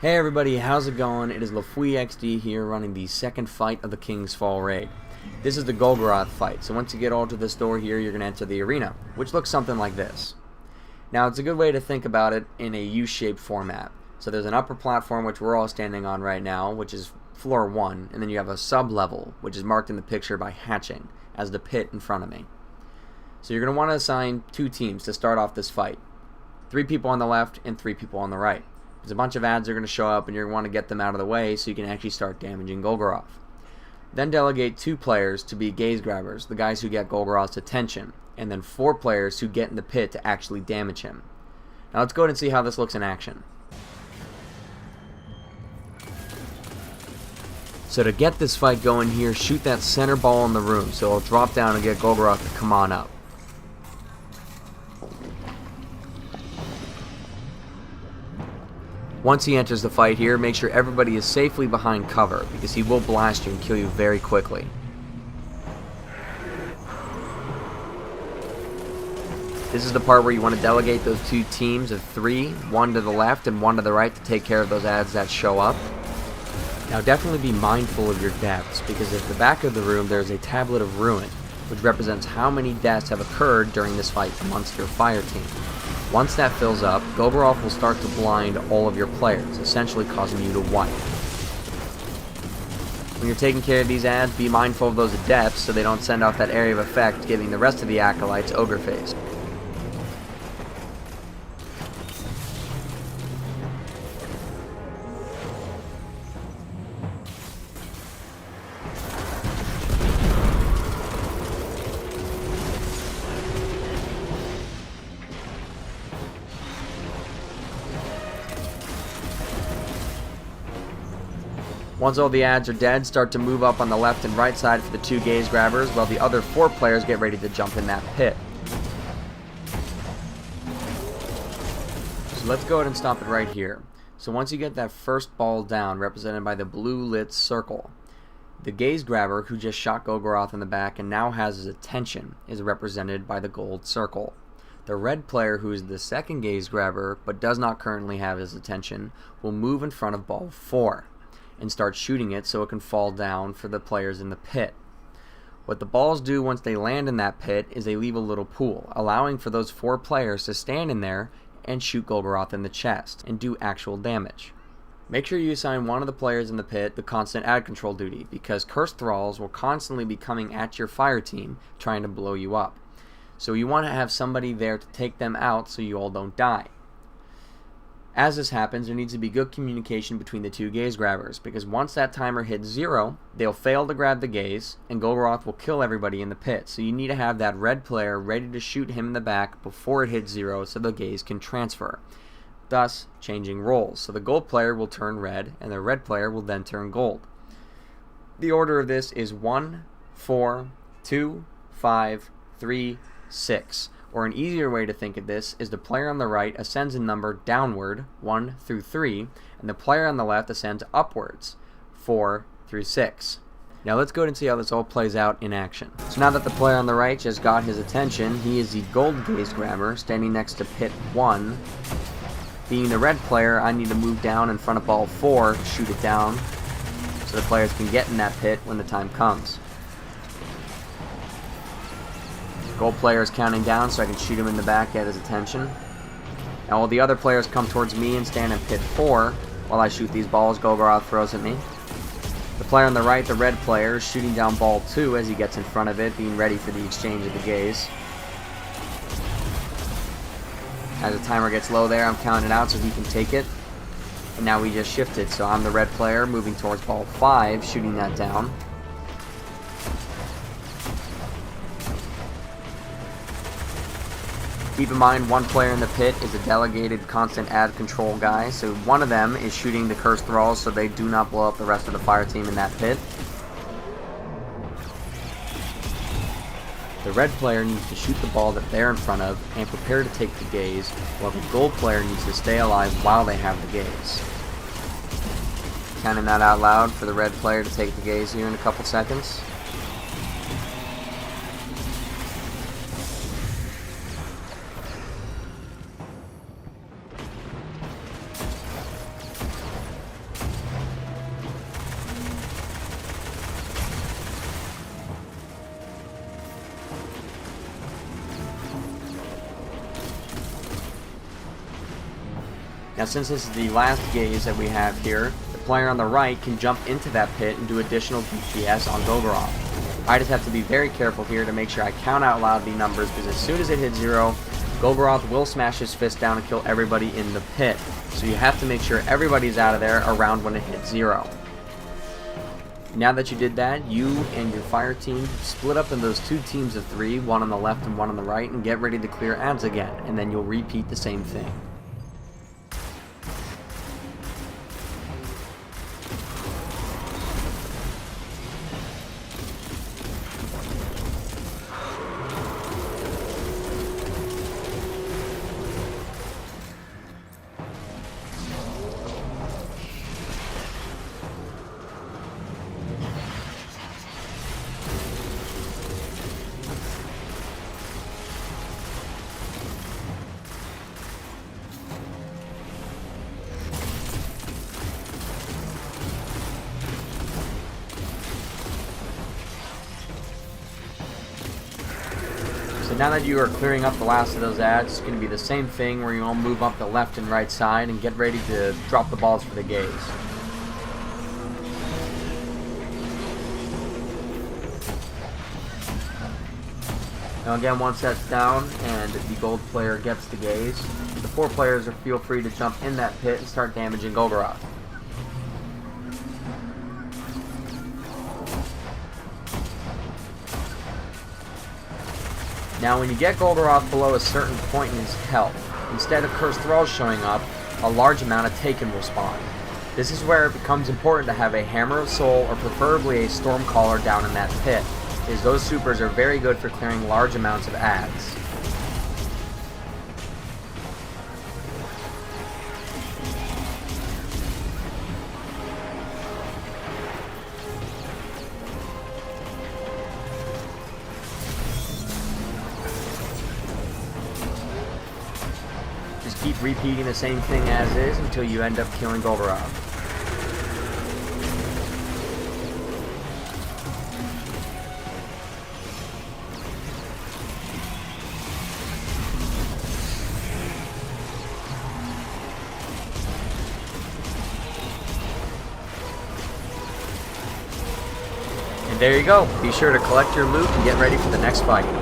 Hey everybody, how's it going? It is LaFouilleXD here running the second fight of the King's Fall raid. This is the Golgoroth fight, so once you get all to this door here, you're going to enter the arena, which looks something like this. Now it's a good way to think about it in a U-shaped format. So there's an upper platform which we're all standing on right now, which is floor 1, and then you have a sub-level, which is marked in the picture by hatching, as the pit in front of me. So you're going to want to assign 2 teams to start off this fight. 3 people on the left and 3 people on the right. There's a bunch of ads that are going to show up and you're going to want to get them out of the way so you can actually start damaging Golgoroth. Then delegate 2 players to be gaze grabbers, the guys who get Golgoroth's attention, and then 4 players who get in the pit to actually damage him. Now let's go ahead and see how this looks in action. So to get this fight going here, shoot that center ball in the room so it'll drop down and get Golgoroth to come on up. Once he enters the fight here, make sure everybody is safely behind cover, because he will blast you and kill you very quickly. This is the part where you want to delegate those 2 teams of 3, 1 to the left and 1 to the right to take care of those ads that show up. Now definitely be mindful of your deaths, because at the back of the room there is a tablet of ruin, which represents how many deaths have occurred during this fight amongst your fire team. Once that fills up, Golgoroth will start to blind all of your players, essentially causing you to wipe. When you're taking care of these ads, be mindful of those deaths so they don't send off that area of effect, giving the rest of the acolytes ogre face. Once all the ads are dead, start to move up on the left and right side for the 2 gaze grabbers, while the other 4 players get ready to jump in that pit. So let's go ahead and stop it right here. So once you get that first ball down, represented by the blue lit circle, the gaze grabber who just shot Golgoroth in the back and now has his attention is represented by the gold circle. The red player, who is the second gaze grabber but does not currently have his attention, will move in front of ball 4. And start shooting it so it can fall down for the players in the pit. What the balls do once they land in that pit is they leave a little pool, allowing for those 4 players to stand in there and shoot Golgoroth in the chest and do actual damage. Make sure you assign one of the players in the pit the constant ad control duty, because cursed thralls will constantly be coming at your fire team trying to blow you up. So you want to have somebody there to take them out so you all don't die. As this happens, there needs to be good communication between the 2 gaze grabbers, because once that timer hits 0, they'll fail to grab the gaze, and Golgoroth will kill everybody in the pit. So you need to have that red player ready to shoot him in the back before it hits 0 so the gaze can transfer, thus changing roles. So the gold player will turn red, and the red player will then turn gold. The order of this is 1, 4, 2, 5, 3, 6. Or an easier way to think of this is the player on the right ascends in number downward, 1 through 3, and the player on the left ascends upwards, 4 through 6. Now let's go ahead and see how this all plays out in action. So now that the player on the right just got his attention, he is the gold gaze grabber standing next to pit 1. Being the red player, I need to move down in front of ball 4 to shoot it down so the players can get in that pit when the time comes. Gold player is counting down so I can shoot him in the back, get his attention. Now while the other players come towards me and stand in pit 4, while I shoot these balls Golgoroth throws at me. The player on the right, the red player, is shooting down ball 2 as he gets in front of it, being ready for the exchange of the gaze. As the timer gets low there, I'm counting it out so he can take it. And now we just shifted, so I'm the red player moving towards ball 5, shooting that down. Keep in mind, one player in the pit is a delegated constant ad control guy, so one of them is shooting the cursed thralls so they do not blow up the rest of the fire team in that pit. The red player needs to shoot the ball that they're in front of and prepare to take the gaze, while the gold player needs to stay alive while they have the gaze. Counting that out loud for the red player to take the gaze here in a couple seconds. Now since this is the last gaze that we have here, the player on the right can jump into that pit and do additional DPS on Golgoroth. I just have to be very careful here to make sure I count out loud the numbers, because as soon as it hits 0, Golgoroth will smash his fist down and kill everybody in the pit. So you have to make sure everybody's out of there around when it hits 0. Now that you did that, you and your fire team split up in those 2 teams of 3, one on the left and one on the right, and get ready to clear ads again, and then you'll repeat the same thing. So now that you are clearing up the last of those ads, it's going to be the same thing where you all move up the left and right side and get ready to drop the balls for the gaze. Now again, once that's down and the gold player gets the gaze, the 4 players feel free to jump in that pit and start damaging Golgoroth. Now when you get Golgoroth below a certain point in his health, instead of Cursed Thralls showing up, a large amount of Taken will spawn. This is where it becomes important to have a Hammer of Soul or preferably a Stormcaller down in that pit, as those supers are very good for clearing large amounts of ads. Just keep repeating the same thing as is until you end up killing Golgoroth. And there you go. Be sure to collect your loot and get ready for the next fight.